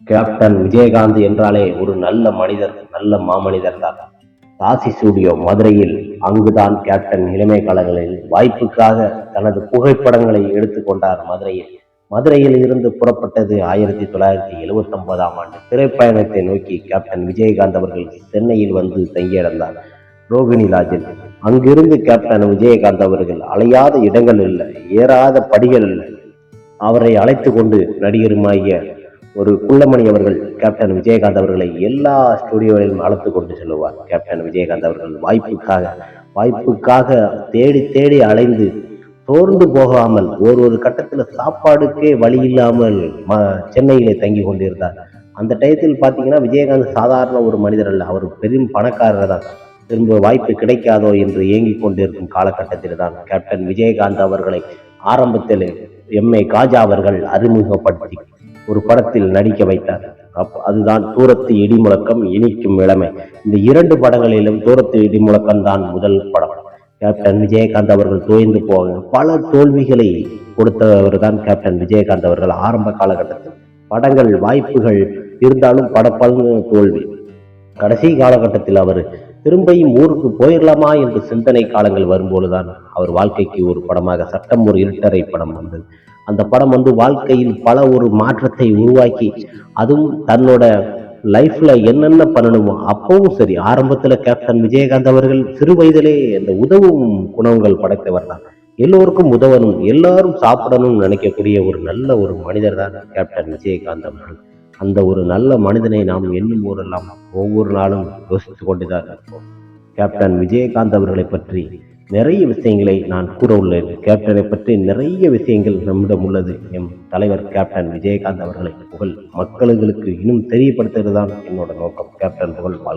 Captain Vijayakanth என்றாலே ஒரு நல்ல மனிதர், நல்ல மாமனிதர் தான். ராசி ஸ்டுடியோ மதுரையில், அங்குதான் கேப்டன் இளமை காலங்களில் வாய்ப்புக்காக தனது புகைப்படங்களை எடுத்துக்கொண்டார். மதுரையில் இருந்து புறப்பட்டது 1979ஆம் ஆண்டு. திரைப்பயணத்தை நோக்கி கேப்டன் விஜயகாந்த் அவர்கள் சென்னையில் வந்து தங்கியிருந்தார், ரோகிணி லாட்ஜில். அங்கிருந்து கேப்டன் விஜயகாந்த் அவர்கள் அலையாத இடங்கள் இல்லை, ஏறாத படிகள் இல்லை. அவரை அழைத்து கொண்டு நடிகருமாகிய ஒரு குள்ளமணி அவர்கள் கேப்டன் விஜயகாந்த் அவர்களை எல்லா ஸ்டுடியோவிலும் அழைத்து கொண்டு செல்லுவார். கேப்டன் விஜயகாந்த் அவர்கள் வாய்ப்புக்காக தேடி தேடி அலைந்து சோர்ந்து போகாமல் ஒரு கட்டத்தில் சாப்பாடுக்கே வழி இல்லாமல் சென்னையிலே தங்கி கொண்டிருந்தார். அந்த டயத்தில் பார்த்தீங்கன்னா விஜயகாந்த் சாதாரண ஒரு மனிதர் அல்ல, அவர் பெரும் பணக்காரர் தான். திரும்ப வாய்ப்பு கிடைக்காதோ என்று ஏங்கிக் கொண்டிருக்கும் காலகட்டத்தில் தான் கேப்டன் விஜயகாந்த் அவர்களை ஆரம்பத்தில் எம்ஏ காஜா அவர்கள் அறிமுகப்படுத்தி ஒரு படத்தில் நடிக்க வைத்தார். அதுதான் தூரத்து இடி முழக்கம், இனிக்கும் இளமை. இந்த இரண்டு படங்களிலும் தூரத்து இடி முழக்கம் தான் முதல் படம். கேப்டன் விஜயகாந்த் அவர்கள் தோய்ந்து போக பல தோல்விகளை கொடுத்தவர் தான் கேப்டன் விஜயகாந்த் அவர்கள். ஆரம்ப காலகட்டத்தில் படங்கள் வாய்ப்புகள் இருந்தாலும் படப்பழு தோல்வி. கடைசி காலகட்டத்தில் அவர் திரும்பியும் ஊருக்கு போயிடலாமா என்று சிந்தனை காலங்கள் வரும்போதுதான் அவர் வாழ்க்கைக்கு ஒரு படமாக சட்டம் ஒரு இருட்டறை படம் வந்தது. அந்த படம் வாழ்க்கையில் பல ஒரு மாற்றத்தை உருவாக்கி, அதுவும் தன்னோட லைஃப்ல என்னென்ன பண்ணணுமோ அப்பவும் சரி. ஆரம்பத்துல கேப்டன் விஜயகாந்த் அவர்கள் சிறு வயதிலே அந்த உதவும் குணங்கள் படைத்தவர் தான். எல்லோருக்கும் உதவணும், எல்லாரும் சாப்பிடணும்னு நினைக்கக்கூடிய ஒரு நல்ல ஒரு மனிதர் தான் கேப்டன் விஜயகாந்த் அவர்கள். அந்த ஒரு நல்ல மனிதனை நாம் எண்ணும் போதெல்லாம் ஒவ்வொரு நாளும் யோசித்து கொண்டுதான் இருப்போம். கேப்டன் விஜயகாந்த் அவர்களை பற்றி நிறைய விஷயங்களை நான் கூற உள்ளேன். கேப்டனை பற்றி நிறைய விஷயங்கள் நம்மிடம் உள்ளது. எம் தலைவர் கேப்டன் விஜயகாந்த் அவர்களை புகழ் மக்களுக்கு இன்னும் தெரியப்படுத்துவதுதான் என்னோட நோக்கம். கேப்டன் புகழ் வாழ்க்கை.